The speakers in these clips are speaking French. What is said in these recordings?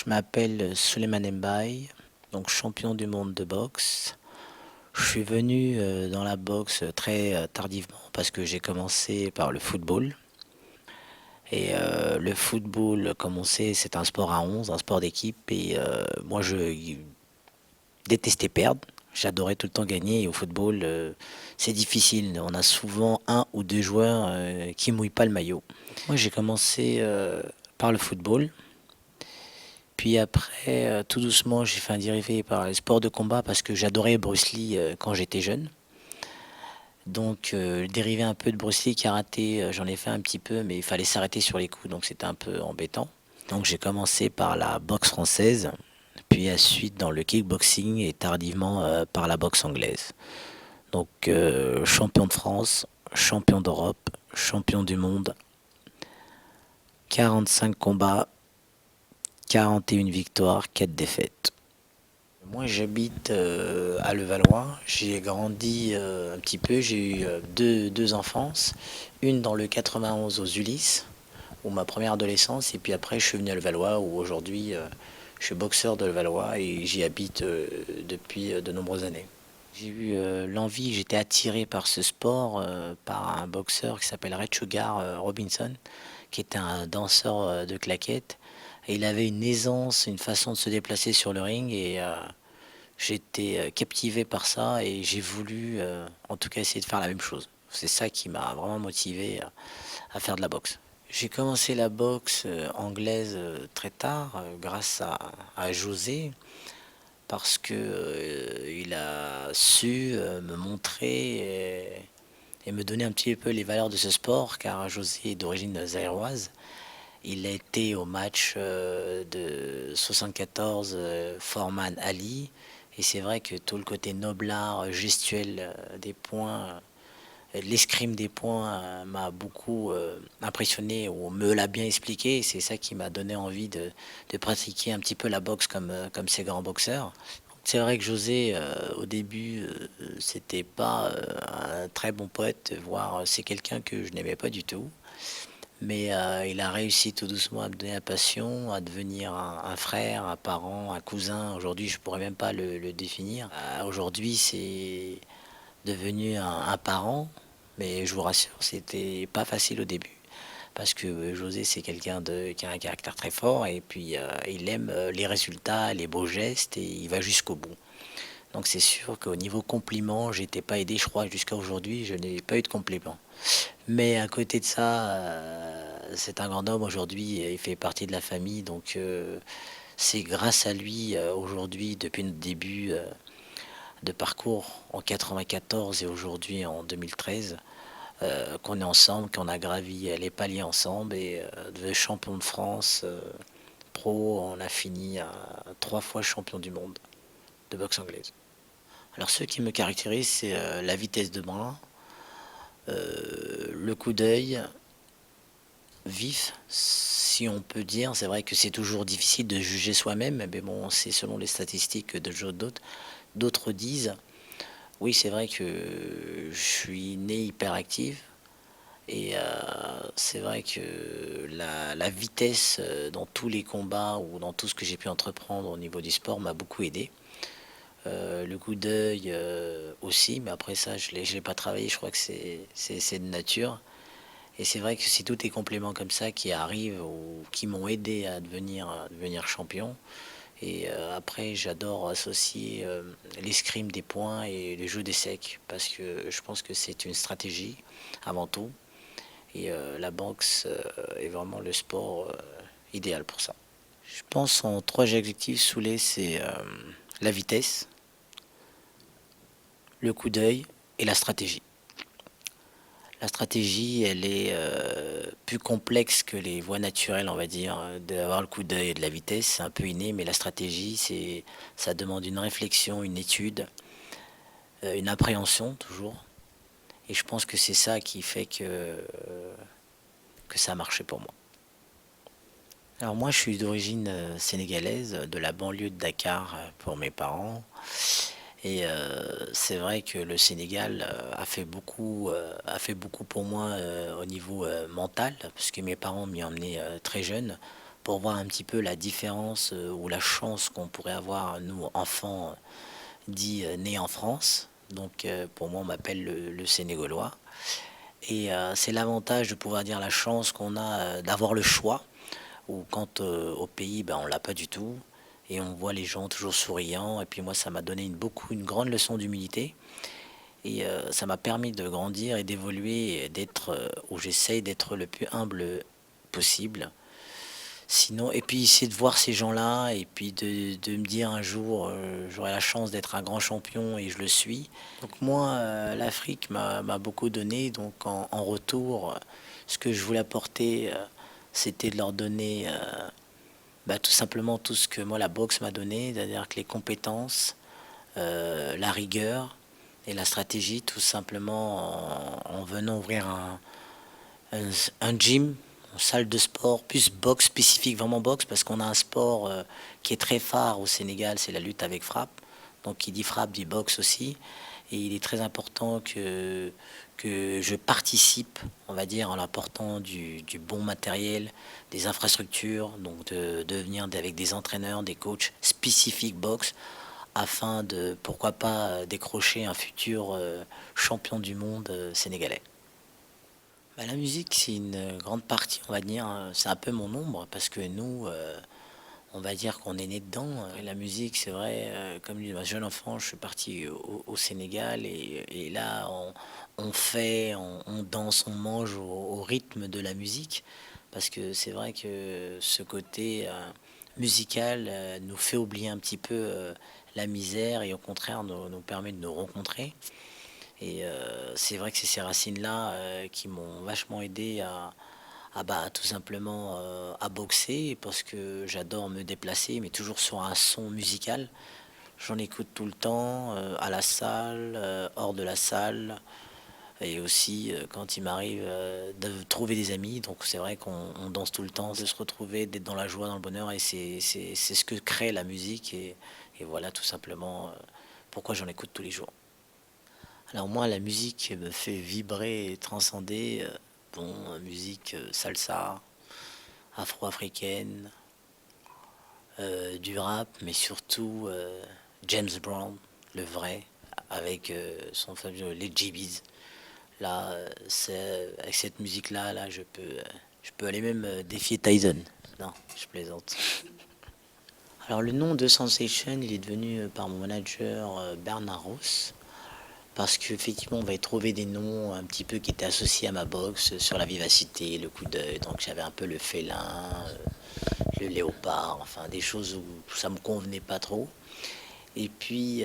Je m'appelle Souleymane Mbaye, donc champion du monde de boxe. Je suis venu dans la boxe très tardivement parce que j'ai commencé par le football. Et le football, comme on sait, c'est un sport à 11, un sport d'équipe. Et moi, je détestais perdre. J'adorais tout le temps gagner. Et au football, c'est difficile. On a souvent un ou deux joueurs qui mouillent pas le maillot. Moi, j'ai commencé par le football. Puis après, tout doucement, j'ai fait un dérivé par les sports de combat parce que j'adorais Bruce Lee quand j'étais jeune. Donc, dérivé un peu de Bruce Lee, karaté, j'en ai fait un petit peu, mais il fallait s'arrêter sur les coups, donc c'était un peu embêtant. Donc, j'ai commencé par la boxe française, puis ensuite dans le kickboxing et tardivement par la boxe anglaise. Donc, champion de France, champion d'Europe, champion du monde, 45 combats, 41 victoires, 4 défaites. Moi, j'habite à Levallois. J'ai grandi un petit peu. J'ai eu deux enfances. Une dans le 91 aux Ulysses, où ma première adolescence. Et puis après, je suis venu à Levallois, où aujourd'hui, je suis boxeur de Levallois et j'y habite depuis de nombreuses années. J'ai eu l'envie, j'étais attiré par ce sport, par un boxeur qui s'appelle Red Sugar Robinson, qui était un danseur de claquettes. Et il avait une aisance, une façon de se déplacer sur le ring et j'étais captivé par ça et j'ai voulu en tout cas essayer de faire la même chose. C'est ça qui m'a vraiment motivé à faire de la boxe. J'ai commencé la boxe anglaise très tard grâce à José parce que il a su me montrer et me donner un petit peu les valeurs de ce sport car José est d'origine zaïroise. Il a été au match de 74 Foreman Ali. Et c'est vrai que tout le côté noblard, gestuel des points, l'escrime des points m'a beaucoup impressionné ou me l'a bien expliqué. Et c'est ça qui m'a donné envie de pratiquer un petit peu la boxe comme ces grands boxeurs. C'est vrai que José, au début, c'était pas un très bon poète, voire c'est quelqu'un que je n'aimais pas du tout. Mais il a réussi tout doucement à me donner la passion, à devenir un frère, un parent, un cousin. Aujourd'hui, je pourrais même pas le définir. Aujourd'hui, c'est devenu un parent, mais je vous rassure, c'était pas facile au début. Parce que José, c'est quelqu'un qui a un caractère très fort et puis il aime les résultats, les beaux gestes et il va jusqu'au bout. Donc c'est sûr qu'au niveau compliment, j'étais pas aidé, je crois, jusqu'à aujourd'hui, je n'ai pas eu de compliment. Mais à côté de ça, c'est un grand homme aujourd'hui, il fait partie de la famille, donc c'est grâce à lui aujourd'hui, depuis notre début de parcours en 94 et aujourd'hui en 2013, qu'on est ensemble, qu'on a gravi les paliers ensemble et de champion de France pro, on a fini à 3 fois champion du monde de boxe anglaise. Alors ce qui me caractérise, c'est la vitesse de bras, le coup d'œil vif, si on peut dire. C'est vrai que c'est toujours difficile de juger soi-même, mais bon, c'est selon les statistiques de d'autres. D'autres disent, oui, c'est vrai que je suis né hyperactif, et c'est vrai que la vitesse dans tous les combats ou dans tout ce que j'ai pu entreprendre au niveau du sport m'a beaucoup aidé. Le coup d'œil aussi, mais après ça, je l'ai pas travaillé, je crois que c'est de nature. Et c'est vrai que c'est tous tes compléments comme ça qui arrivent ou qui m'ont aidé à devenir champion. Et après, j'adore associer l'escrime des points et le jeu des secs parce que je pense que c'est une stratégie avant tout. Et la boxe est vraiment le sport idéal pour ça. Je pense en trois adjectifs soulés, c'est la vitesse, le coup d'œil et la stratégie. La stratégie, elle est plus complexe que les voies naturelles, on va dire, d'avoir le coup d'œil et de la vitesse, c'est un peu inné, mais la stratégie, ça demande une réflexion, une étude, une appréhension toujours. Et je pense que c'est ça qui fait que ça a marché pour moi. Alors moi, je suis d'origine sénégalaise, de la banlieue de Dakar pour mes parents. Et c'est vrai que le Sénégal a fait beaucoup pour moi au niveau mental, parce que mes parents m'y ont emmené très jeune pour voir un petit peu la différence ou la chance qu'on pourrait avoir, nous, enfants dits nés en France. Donc pour moi, on m'appelle le Sénégalois. Et c'est l'avantage de pouvoir dire la chance qu'on a d'avoir le choix, ou quand au pays, ben, on l'a pas du tout. Et on voit les gens toujours souriants. Et puis moi, ça m'a donné une grande leçon d'humilité. Et ça m'a permis de grandir et d'évoluer, et d'être où j'essaye d'être le plus humble possible. Sinon, et puis c'est de voir ces gens-là, et puis de me dire un jour, j'aurai la chance d'être un grand champion, et je le suis. Donc moi, l'Afrique m'a beaucoup donné, donc en retour, ce que je voulais apporter, c'était de leur donner bah, tout simplement tout ce que moi la boxe m'a donné, c'est-à-dire que les compétences, la rigueur et la stratégie, tout simplement en venant ouvrir un, un gym, une salle de sport, plus boxe spécifique, vraiment boxe, parce qu'on a un sport qui est très phare au Sénégal, c'est la lutte avec frappe. Donc qui dit frappe dit boxe aussi. Et il est très important que je participe, on va dire, en apportant du bon matériel, des infrastructures, donc de venir avec des entraîneurs, des coachs spécifiques boxe, afin de, pourquoi pas, décrocher un futur champion du monde sénégalais. Bah, la musique, c'est une grande partie, on va dire, c'est un peu mon ombre, parce que nous, on va dire qu'on est né dedans. La musique, c'est vrai, comme dit ma jeune enfant, je suis parti au Sénégal, et là, on fait, on danse, on mange au rythme de la musique, parce que c'est vrai que ce côté musical nous fait oublier un petit peu la misère, et au contraire nous permet de nous rencontrer. Et c'est vrai que c'est ces racines-là qui m'ont vachement aidé bah, tout simplement à boxer, parce que j'adore me déplacer, mais toujours sur un son musical. J'en écoute tout le temps, à la salle, hors de la salle, et aussi quand il m'arrive de trouver des amis. Donc c'est vrai qu'on danse tout le temps, de se retrouver, d'être dans la joie, dans le bonheur, et c'est ce que crée la musique, et voilà tout simplement pourquoi j'en écoute tous les jours. Alors moi, la musique me fait vibrer et transcender. Bon, musique salsa, afro-africaine, du rap, mais surtout James Brown, le vrai, avec son fabuleux les GBs. Là, avec cette musique-là, là, je peux aller même défier Tyson. Non, je plaisante. Alors le nom de Sensation, il est devenu par mon manager Bernard Ross. Parce qu'effectivement, on va y trouver des noms un petit peu qui étaient associés à ma boxe, sur la vivacité, le coup d'œil. Donc j'avais un peu le félin, le léopard, enfin des choses où ça me convenait pas trop. Et puis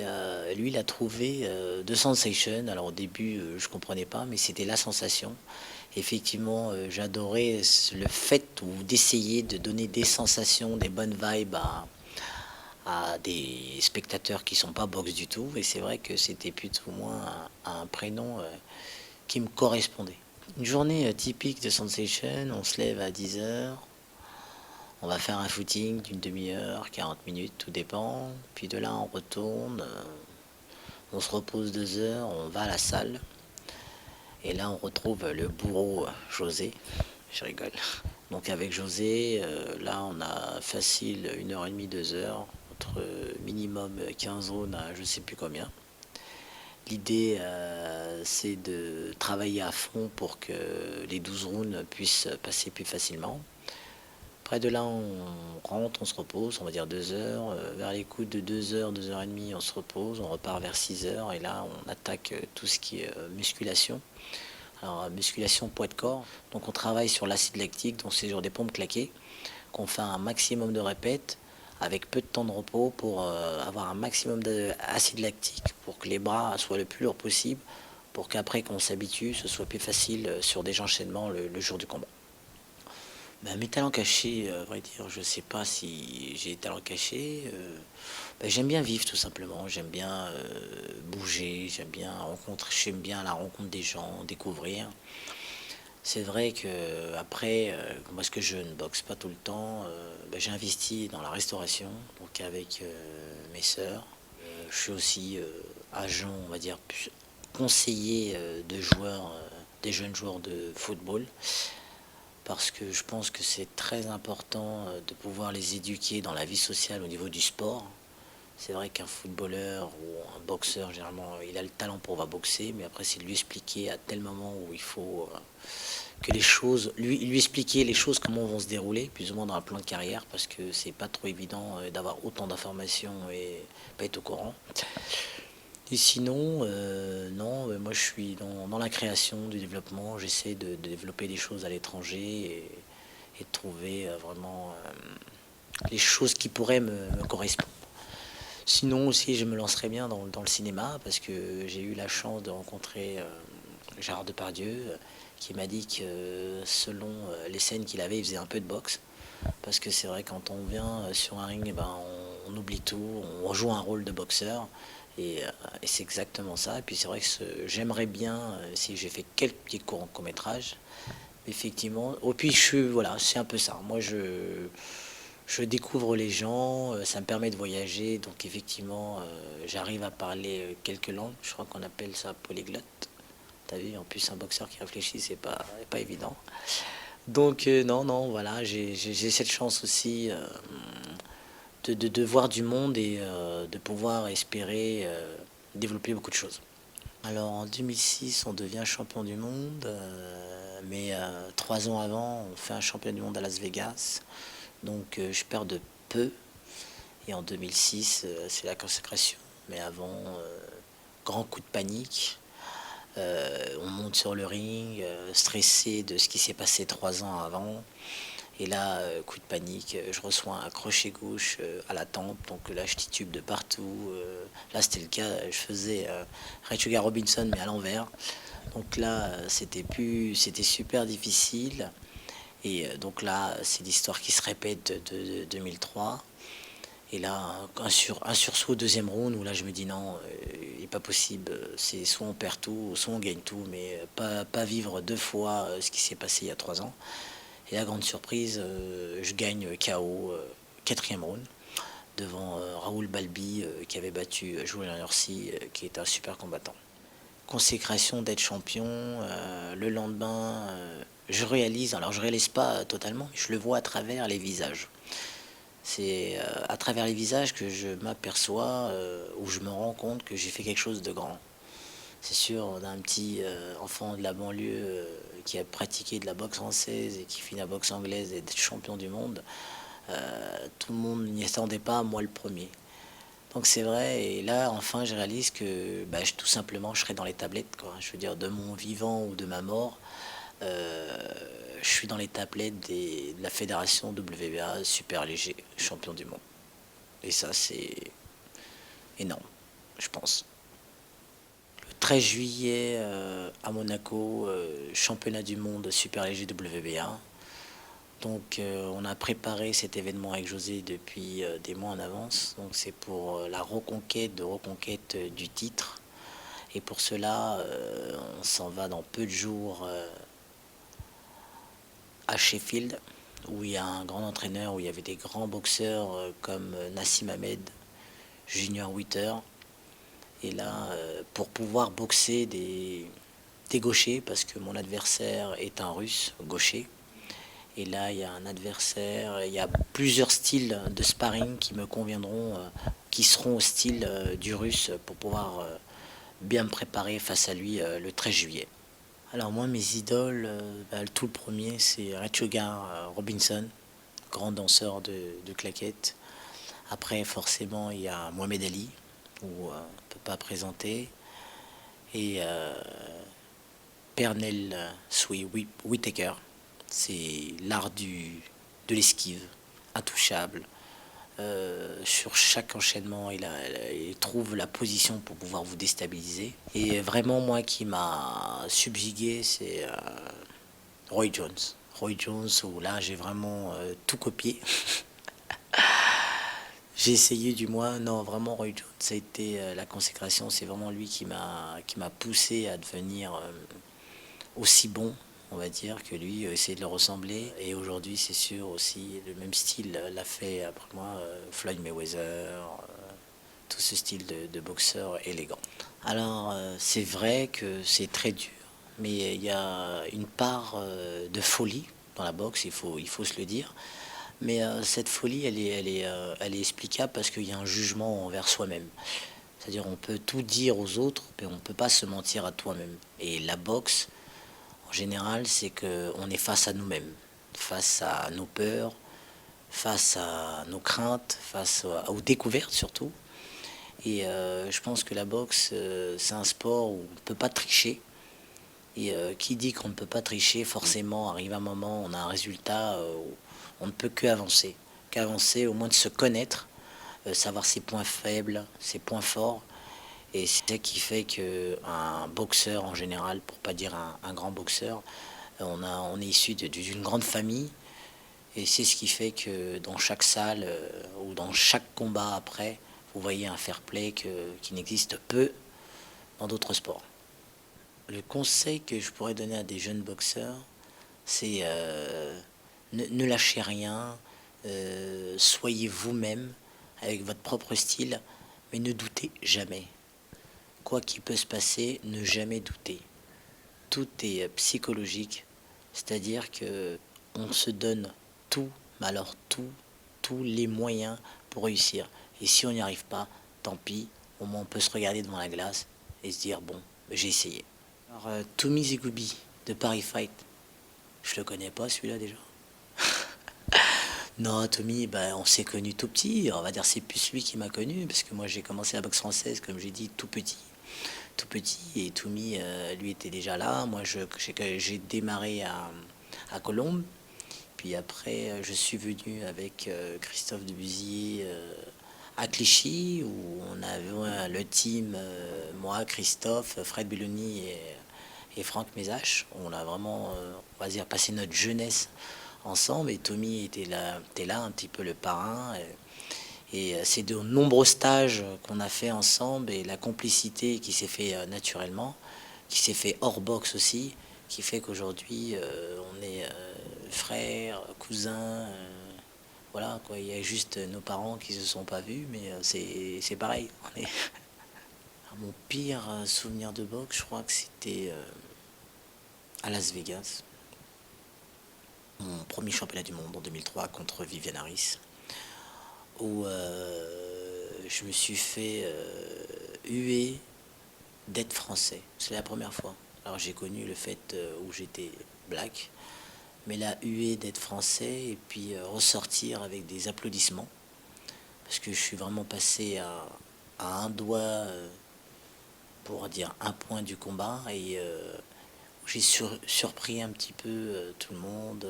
lui, il a trouvé The Sensation. Alors au début, je comprenais pas, mais c'était la sensation. Effectivement, j'adorais le fait d'essayer de donner des sensations, des bonnes vibes à des spectateurs qui sont pas box du tout, et c'est vrai que c'était plus ou moins un prénom qui me correspondait. Une journée typique de Sensation, on se lève à 10 heures, on va faire un footing d'une demi-heure, 40 minutes, tout dépend, puis de là on retourne, on se repose 2 heures, on va à la salle, et là on retrouve le bourreau José, je rigole. Donc avec José, là on a facile 1 heure et demie, 2 heures, entre minimum 15 zones à je sais plus combien. L'idée, c'est de travailler à fond pour que les 12 rounds puissent passer plus facilement. Près de là, on rentre, on se repose, on va dire 2 heures. Vers les coups de 2 heures, 2 heures et demie, on se repose, on repart vers 6 heures, et là, on attaque tout ce qui est musculation. Alors, musculation, poids de corps. Donc, on travaille sur l'acide lactique, donc c'est sur des pompes claquées, qu'on fait un maximum de répètes avec peu de temps de repos pour avoir un maximum d'acide lactique, pour que les bras soient le plus lourds possible, pour qu'après qu'on s'habitue, ce soit plus facile sur des enchaînements le jour du combat. Ben, mes talents cachés, à vrai dire, je sais pas si j'ai des talents cachés. Ben, j'aime bien vivre tout simplement, j'aime bien bouger, j'aime bien la rencontre des gens, découvrir. C'est vrai que après, parce que je ne boxe pas tout le temps, ben, j'ai investi dans la restauration, donc avec mes sœurs. Je suis aussi agent, on va dire, conseiller de joueurs, des jeunes joueurs de football, parce que je pense que c'est très important de pouvoir les éduquer dans la vie sociale au niveau du sport. C'est vrai qu'un footballeur ou un boxeur, généralement, il a le talent pour va boxer, mais après, c'est de lui expliquer à tel moment où il faut que les choses, lui expliquer les choses, comment vont se dérouler, plus ou moins dans un plan de carrière, parce que c'est pas trop évident d'avoir autant d'informations et pas être au courant. Et sinon, non, moi je suis dans la création, du développement, j'essaie de développer des choses à l'étranger et de trouver vraiment les choses qui pourraient me correspondre. Sinon aussi, je me lancerais bien dans le cinéma parce que j'ai eu la chance de rencontrer Gérard Depardieu qui m'a dit que selon les scènes qu'il avait, il faisait un peu de boxe. Parce que c'est vrai, quand on vient sur un ring, eh ben, on oublie tout, on joue un rôle de boxeur. Et c'est exactement ça. Et puis c'est vrai que j'aimerais bien, si j'ai fait quelques petits cours en court-métrage, effectivement. Et puis voilà, c'est un peu ça. Moi, je découvre les gens, ça me permet de voyager, donc effectivement, j'arrive à parler quelques langues. Je crois qu'on appelle ça polyglotte. T'as vu, en plus, un boxeur qui réfléchit, c'est pas évident. Donc, non, non, voilà, j'ai cette chance aussi de voir du monde et de pouvoir espérer développer beaucoup de choses. Alors, en 2006, on devient champion du monde, mais 3 ans avant, on fait un champion du monde à Las Vegas. Donc, je perds de peu. Et en 2006, c'est la consécration. Mais avant, grand coup de panique. On monte sur le ring, stressé de ce qui s'est passé 3 ans avant. Et là, coup de panique, je reçois un crochet gauche à la tempe, donc là je titube de partout. Là c'était le cas, je faisais Ray Sugar Robinson mais à l'envers. Donc là c'était super difficile. Et donc là c'est l'histoire qui se répète de 2003. Et là un sursaut au deuxième round où là je me dis non, il n'est pas possible, c'est soit on perd tout, soit on gagne tout, mais pas vivre deux fois ce qui s'est passé il y a 3 ans. Et la grande surprise, je gagne KO, quatrième round, devant Raoul Balbi, qui avait battu Julien Ursi, qui est un super combattant. Consécration d'être champion, le lendemain, alors je réalise pas totalement, mais je le vois à travers les visages. C'est à travers les visages que je m'aperçois, où je me rends compte que j'ai fait quelque chose de grand. C'est sûr, on a un petit enfant de la banlieue qui a pratiqué de la boxe française et qui finit la boxe anglaise et d'être champion du monde. Tout le monde n'y attendait pas, moi le premier. Donc c'est vrai, et là enfin je réalise que tout simplement je serai dans les tablettes, quoi. Je veux dire, de mon vivant ou de ma mort, euh, je suis dans les tablettes de la fédération WBA super léger, champion du monde. Et ça c'est énorme, je pense. 13 juillet à Monaco, championnat du monde super léger WBA. Donc on a préparé cet événement avec José depuis des mois en avance. Donc c'est pour la reconquête du titre. Et pour cela, on s'en va dans peu de jours à Sheffield, où il y a un grand entraîneur, où il y avait des grands boxeurs comme Nassim Ahmed, Junior Witter. Et là, pour pouvoir boxer des gauchers, parce que mon adversaire est un russe gaucher. Et là, il y a un adversaire, il y a plusieurs styles de sparring qui me conviendront, qui seront au style du russe pour pouvoir bien me préparer face à lui le 13 juillet. Alors moi, mes idoles, tout le premier, c'est Ray Sugar Robinson, grand danseur de claquettes. Après, forcément, il y a Mohamed Ali, où on ne peut pas présenter. Et Pernell Whitaker, c'est l'art de l'esquive, intouchable. Sur chaque enchaînement, il trouve la position pour pouvoir vous déstabiliser. Et vraiment, moi, qui m'a subjugué, c'est Roy Jones. Roy Jones, où là, j'ai vraiment tout copié. J'ai essayé du moins, non, vraiment Roy Jones, ça a été la consécration, c'est vraiment lui qui m'a poussé à devenir aussi bon, on va dire, que lui, essayer de le ressembler. Et aujourd'hui, c'est sûr aussi, le même style l'a fait après moi, Floyd Mayweather, tout ce style de boxeur élégant. Alors, c'est vrai que c'est très dur, mais il y a une part de folie dans la boxe, il faut se le dire. Mais cette folie, elle est explicable parce qu'il y a un jugement envers soi-même. C'est-à-dire on peut tout dire aux autres, mais on ne peut pas se mentir à toi-même. Et la boxe, en général, c'est qu'on est face à nous-mêmes, face à nos peurs, face à nos craintes, aux découvertes surtout. Et je pense que la boxe, c'est un sport où on ne peut pas tricher. Et qui dit qu'on ne peut pas tricher, forcément, arrive un moment, on a un résultat où on ne peut qu'avancer, au moins de se connaître, savoir ses points faibles, ses points forts. Et c'est ça qui fait qu'un boxeur en général, pour pas dire un grand boxeur, on est issu d'une grande famille. Et c'est ce qui fait que dans chaque salle ou dans chaque combat après, vous voyez un fair play qui n'existe peu dans d'autres sports. Le conseil que je pourrais donner à des jeunes boxeurs, c'est ne lâchez rien, soyez vous-même avec votre propre style, mais ne doutez jamais. Quoi qu'il peut se passer, ne jamais douter. Tout est psychologique, c'est-à-dire que on se donne tout, mais alors tous les moyens pour réussir. Et si on n'y arrive pas, tant pis, au moins on peut se regarder devant la glace et se dire bon, j'ai essayé. Alors, Tommy Zigoubi de Paris Fight, je le connais pas celui-là déjà. Non, Tommy, ben, on s'est connu tout petit. On va dire c'est plus lui qui m'a connu parce que moi j'ai commencé la boxe française comme j'ai dit tout petit et Tommy lui était déjà là. Moi j'ai démarré à Colombes, puis après je suis venu avec Christophe Debusier à Clichy où on avait le team moi, Christophe, Fred Belloni et Franck Mézache. On a vraiment, on va dire, passé notre jeunesse ensemble et Tommy était là un petit peu le parrain. Et c'est de nombreux stages qu'on a fait ensemble et la complicité qui s'est fait naturellement, qui s'est fait hors boxe aussi, qui fait qu'aujourd'hui on est frères, cousins. Voilà quoi, il y a juste nos parents qui se sont pas vus, mais c'est pareil. Mon pire souvenir de boxe, je crois que c'était à Las Vegas. Mon premier championnat du monde en 2003 contre Viviane Harris, où je me suis fait huer d'être français. C'est la première fois. Alors j'ai connu le fait où j'étais black, mais la huée d'être français et puis ressortir avec des applaudissements, parce que je suis vraiment passé à un doigt, pour dire un point du combat, et j'ai surpris un petit peu tout le monde,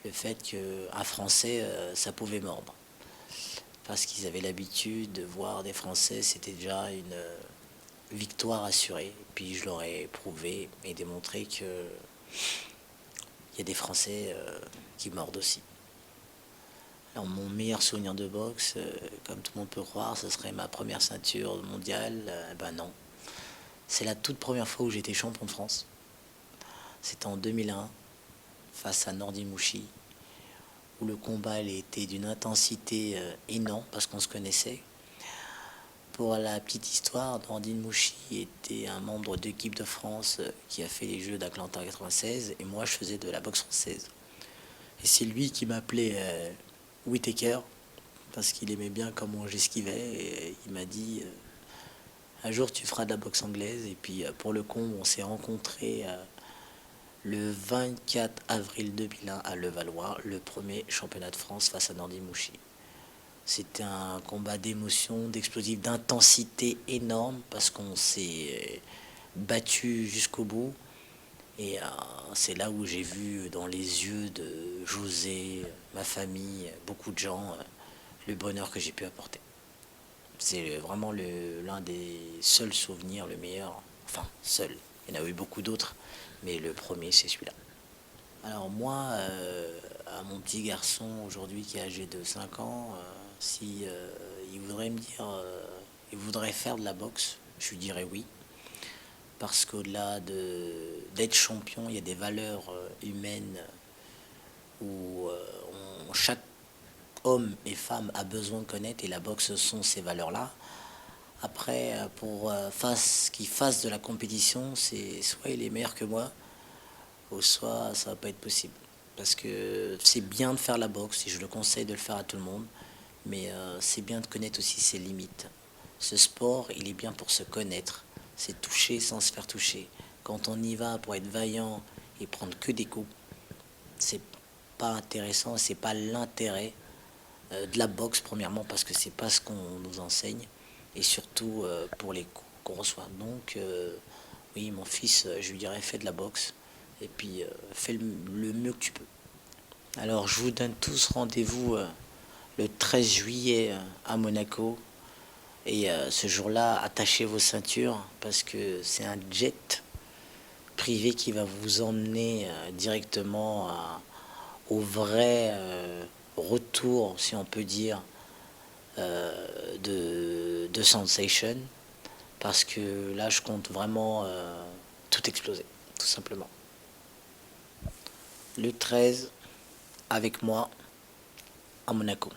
le fait qu'un Français, ça pouvait mordre. Parce qu'ils avaient l'habitude de voir des Français, c'était déjà une victoire assurée. Et puis je leur ai prouvé et démontré qu'il y a des Français qui mordent aussi. Alors mon meilleur souvenir de boxe, comme tout le monde peut croire, ce serait ma première ceinture mondiale. Ben non. C'est la toute première fois où j'étais champion de France. C'était en 2001, face à Nordi Mouchi, où le combat était d'une intensité énorme parce qu'on se connaissait. Pour la petite histoire, Nordi Mouchi était un membre d'équipe de France qui a fait les Jeux d'Atlanta 96 et moi je faisais de la boxe française. Et c'est lui qui m'appelait Whittaker parce qu'il aimait bien comment j'esquivais et il m'a dit un jour tu feras de la boxe anglaise. Et puis pour le con, on s'est rencontrés le 24 avril 2001 à Levallois, le premier championnat de France face à Nordi Mouchi. C'était un combat d'émotion, d'explosif, d'intensité énorme parce qu'on s'est battu jusqu'au bout. Et c'est là où j'ai vu dans les yeux de José, ma famille, beaucoup de gens, le bonheur que j'ai pu apporter. C'est vraiment l'un des seuls souvenirs, le meilleur. Enfin, seul. Il y en a eu beaucoup d'autres, mais le premier, c'est celui-là. Alors moi, à mon petit garçon aujourd'hui qui est âgé de 5 ans, si il voudrait me dire, il voudrait faire de la boxe, je lui dirais oui. Parce qu'au-delà d'être champion, il y a des valeurs humaines où chaque homme et femme a besoin de connaître et la boxe sont ces valeurs-là. Après, pour qu'il fasse de la compétition, c'est soit il est meilleur que moi, ou soit ça va pas être possible. parce que c'est bien de faire la boxe et je le conseille de le faire à tout le monde, mais c'est bien de connaître aussi ses limites. Ce sport, il est bien pour se connaître, c'est toucher sans se faire toucher. Quand on y va pour être vaillant et prendre que des coups, c'est pas intéressant, c'est pas l'intérêt de la boxe premièrement parce que c'est pas ce qu'on nous enseigne et surtout pour les coups qu'on reçoit. Donc oui, mon fils, je lui dirais fais de la boxe et puis fais le mieux que tu peux. Alors je vous donne tous rendez-vous le 13 juillet à Monaco et ce jour-là attachez vos ceintures parce que c'est un jet privé qui va vous emmener directement au vrai retour, si on peut dire, de Sensation, parce que là, je compte vraiment tout exploser, tout simplement. Le 13, avec moi, à Monaco.